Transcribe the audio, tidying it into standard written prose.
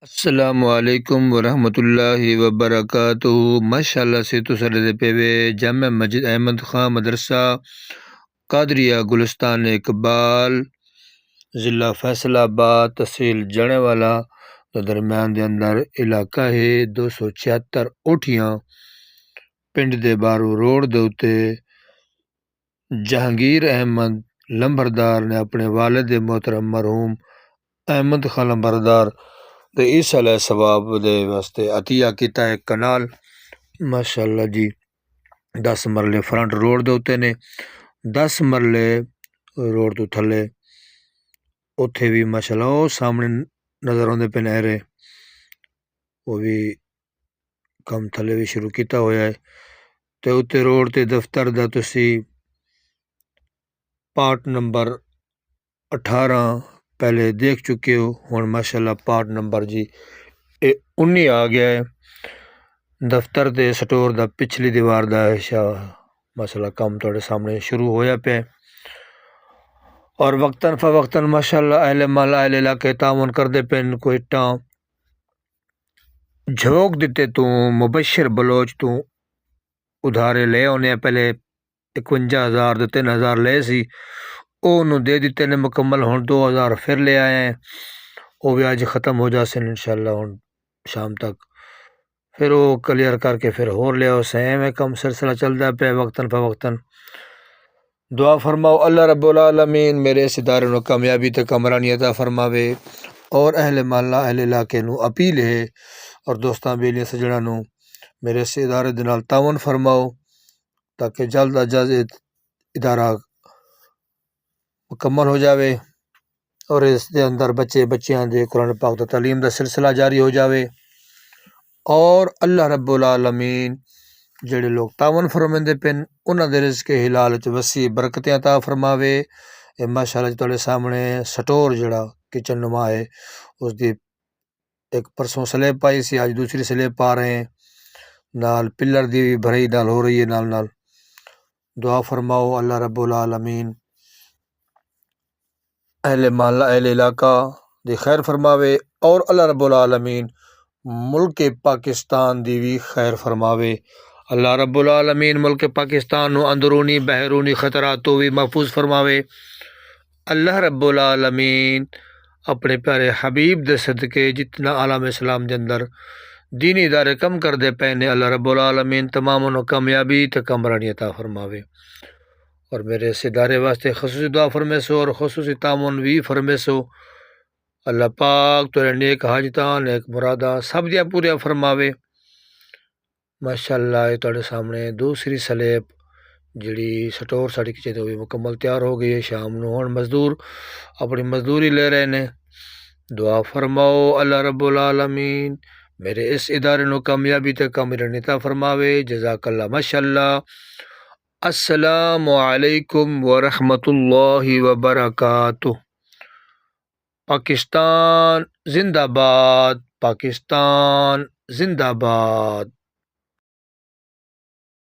السلام علیکم ورحمۃ اللہ وبرکاتہ۔ ماشاء اللہ سے تو سرد پیوے جامع مسجد احمد خان مدرسہ قادریہ گلستان اقبال ضلع فیصل آباد تحصیل جڑے والا درمیان دے اندر علاقہ ہے 276 اوٹھیاں پنڈ دے بارو روڈ دے اتے جہانگیر احمد لمبردار نے اپنے والد محترم مرحوم احمد خان لمبردار تے اس علیہ ثواب دے واسطے عطیہ کیتا ہے کنال ماشاءاللہ جی 10 مرلے فرنٹ روڈ دے اتے نے 10 مرلے روڈ تو تھلے اتھے بھی ماشاءاللہ وہ سامنے نظر آندے پہ نہرے وہ بھی کم تھلے بھی شروع کیتا ہویا ہے تے اتھے روڈ تے دفتر دا تسی پارٹ نمبر 18 پہلے دیکھ چکے ہو ہن ماشاءاللہ پارٹ نمبر جی 19 آ گیا ہے دفتر دے سٹور دا پچھلی دیوار دا ماشاءاللہ کم تھوڑے سامنے شروع ہویا پہ اور وقتاً فوقتاً ماشاءاللہ اہل مال اہل علاقے تعاون کردے پن کوئی ٹاں جھوک دیتے تو مبشر بلوچ تو ادھارے لے آنے پہلے 51,000 دے 3,000 لے سی انہوں دے دیتے نے مکمل ہون 2,000 پھر لے آئے ہیں وہ بھی آج ختم ہو جاسن انشاءاللہ ہون شام تک پھر وہ کلیئر کر کے پھر ہور لے آؤ سیم ہے کم سلسلہ چلتا پہ وقتاً فوقتاً دعا فرماؤ اللہ رب العالمین میرے اس ادارے نو کامیابی تے کمرانی عطا فرماوے اور اہل محلہ اہل علاقے نو اپیل ہے اور دوستاں بیلیاں سجڑاں نو میرے اس ادارے دے نال تعاون فرماؤ تاکہ جلد از جلد ادارہ مکمل ہو جاوے اور اس دے اندر بچیاں دے قرآن پاک دا تعلیم دا سلسلہ جاری ہو جاوے اور اللہ رب العالمین جڑے لوگ تعاون فرماندے پن انہاں دے رزق حلال وچ وسیع برکتیں عطا فرماوے ماشاءاللہ تواڈے سامنے سٹور جڑا کچن نما ہے اس دی ایک پرسوں سلیب پائی سی آج دوسری سلیب پا رہے ہیں نال پلر دی بھرائی نال ہو رہی ہے نال دعا فرماؤ اللہ رب العالمین اہل محلہ اہل علاقہ دی خیر فرماوے اور اللہ رب العالمین ملک پاکستان دی بھی خیر فرماوے اللہ رب العالمین ملک پاکستان نو اندرونی بیرونی خطرات تو بھی محفوظ فرماوے اللہ رب العالمین اپنے پیارے حبیب دے صدقے جتنا عالم اسلام دے اندر دینی ادارے کم کر دے پینے اللہ رب العالمین تمام انہوں کامیابی تے کمرانی عطا فرماوے اور میرے اس ادارے واسطے خصوصی دعا فرمے سو اور خصوصی تعاون بھی فرمے سو اللہ پاک تو نیک حاجتاں نیک مراداں سب دیاں پوریا فرماوے ماشاءاللہ یہ تواڈے سامنے دوسری سلیب جڑی سٹور ساڑی کچے تو بھی مکمل تیار ہو گئی ہے شام نو ہن مزدور اپنی مزدوری لے رہے نے دعا فرماؤ اللہ رب العالمین میرے اس ادارے نو کامیابی تے کامرانی عطا فرماوے جزاک اللہ ماشاءاللہ السلام علیکم ورحمۃ اللہ وبرکاتہ پاکستان زندہ باد پاکستان زندہ باد